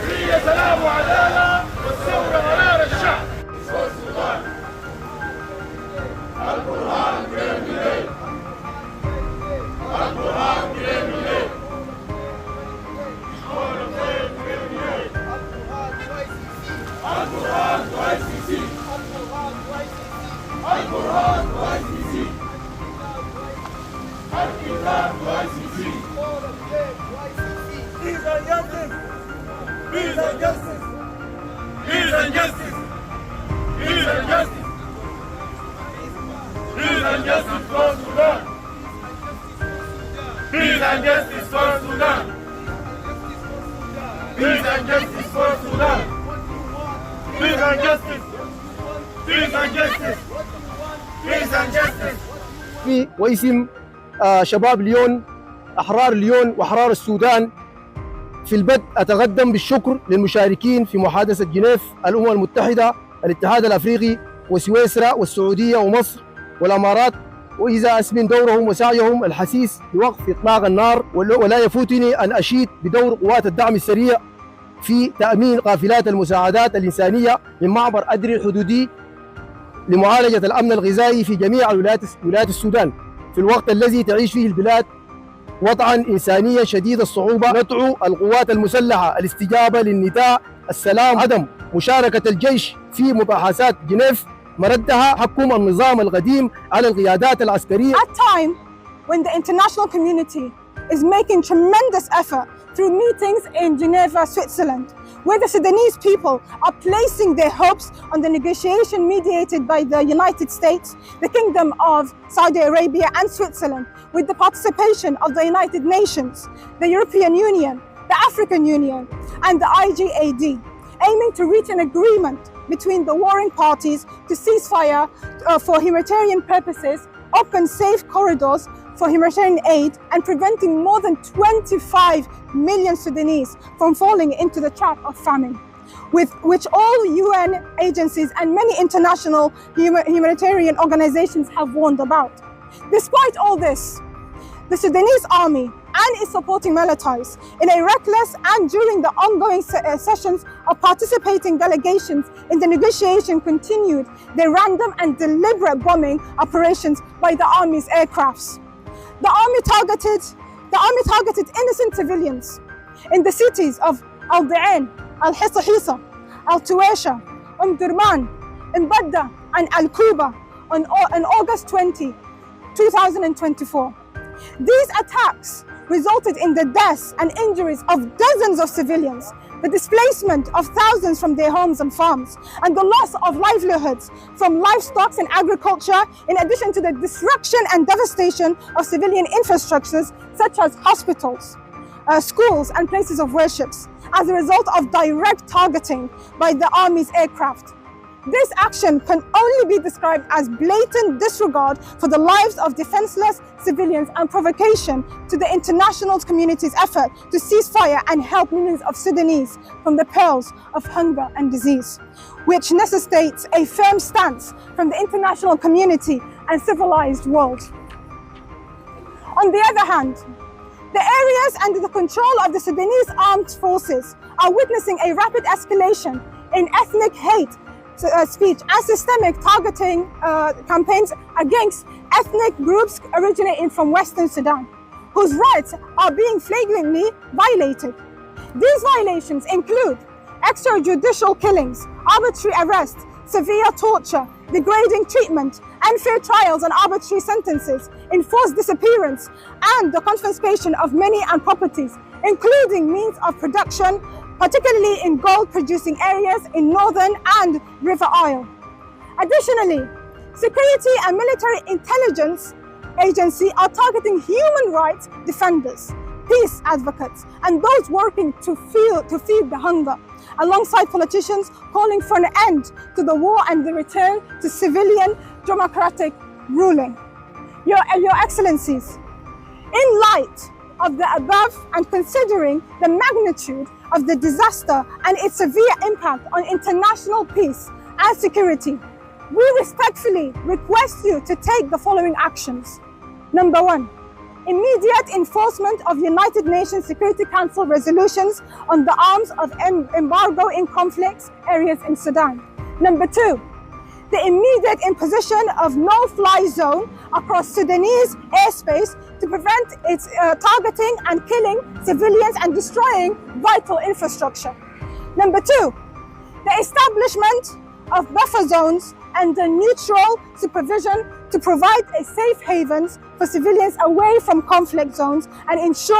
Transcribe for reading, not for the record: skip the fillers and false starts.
حرية سلام وعدالة والثورة قرار الشعب. القرآن كريم الليل. القرآن كريم الليل. القرآن وICC. القرآن وICC. الكتاب وICC. Peace and justice. Peace and justice. Peace and justice. Peace and justice. Peace and justice for Sudan. Peace and justice for Sudan. Peace and justice for Sudan. Peace and justice. Peace and justice. Peace and justice. في واسم شباب ليون، أحرار ليون وأحرار السودان، في البدء أتقدم بالشكر للمشاركين في محادثة جنيف، الأمم المتحدة، الاتحاد الأفريقي وسويسرا والسعودية ومصر والأمارات، وإذا أسمن دورهم وسعيهم الحثيث لوقف إطلاق النار. ولا يفوتني أن أشيد بدور قوات الدعم السريع في تأمين قافلات المساعدات الإنسانية من معبر أدري الحدودي لمعالجة الأمن الغذائي في جميع ولايات السودان في الوقت الذي تعيش فيه البلاد وضعا إنسانيا شديد الصعوبة. ندعو القوات المسلحة الاستجابة للنداء السلام، عدم مشاركة الجيش في مباحثات جنيف، مردها حكم النظام القديم على القيادات العسكرية. At time when the international community is making tremendous effort through meetings in Geneva, Switzerland, where the Sudanese people are placing their hopes on the negotiation mediated by the United States, the Kingdom of Saudi Arabia and Switzerland, with the participation of the United Nations, the European Union, the African Union, and the IGAD, aiming to reach an agreement between the warring parties to cease fire for humanitarian purposes, open safe corridors for humanitarian aid, and preventing more than 25 million Sudanese from falling into the trap of famine, with which all UN agencies and many international humanitarian organizations have warned about. Despite all this, the Sudanese army and its supporting militaries, in a reckless and during the ongoing sessions of participating delegations in the negotiation, continued their random and deliberate bombing operations by the army's aircrafts. The army targeted innocent civilians in the cities of Al-Dain, Al-Hisa, Al-Tuwaisha, Durman, Mbadda, and Al-Kuba on August 20, 2024. These attacks resulted in the deaths and injuries of dozens of civilians, the displacement of thousands from their homes and farms, and the loss of livelihoods from livestock and agriculture, in addition to the destruction and devastation of civilian infrastructures such as hospitals, schools, and places of worship, as a result of direct targeting by the army's aircraft. This action can only be described as blatant disregard for the lives of defenseless civilians and provocation to the international community's effort to cease fire and help millions of Sudanese from the perils of hunger and disease, which necessitates a firm stance from the international community and civilized world. On the other hand, the areas under the control of the Sudanese armed forces are witnessing a rapid escalation in ethnic hate speech and systemic targeting campaigns against ethnic groups originating from Western Sudan, whose rights are being flagrantly violated. These violations include extrajudicial killings, arbitrary arrests, severe torture, degrading treatment, unfair trials and arbitrary sentences, enforced disappearance, and the confiscation of money and properties, including means of production, particularly in gold-producing areas in Northern and River Isle. Additionally, security and military intelligence agencies are targeting human rights defenders, peace advocates, and those working to feed the hunger, alongside politicians calling for an end to the war and the return to civilian democratic ruling. Your Excellencies, in light of the above and considering the magnitude of the disaster and its severe impact on international peace and security, we respectfully request you to take the following actions. Number one, immediate enforcement of United Nations Security Council resolutions on the arms of embargo in conflict areas in Sudan. Number 2, the immediate imposition of no-fly zone across Sudanese airspace to prevent its targeting and killing civilians and destroying vital infrastructure. Number 2, the establishment of buffer zones under neutral supervision to provide a safe havens for civilians away from conflict zones and ensure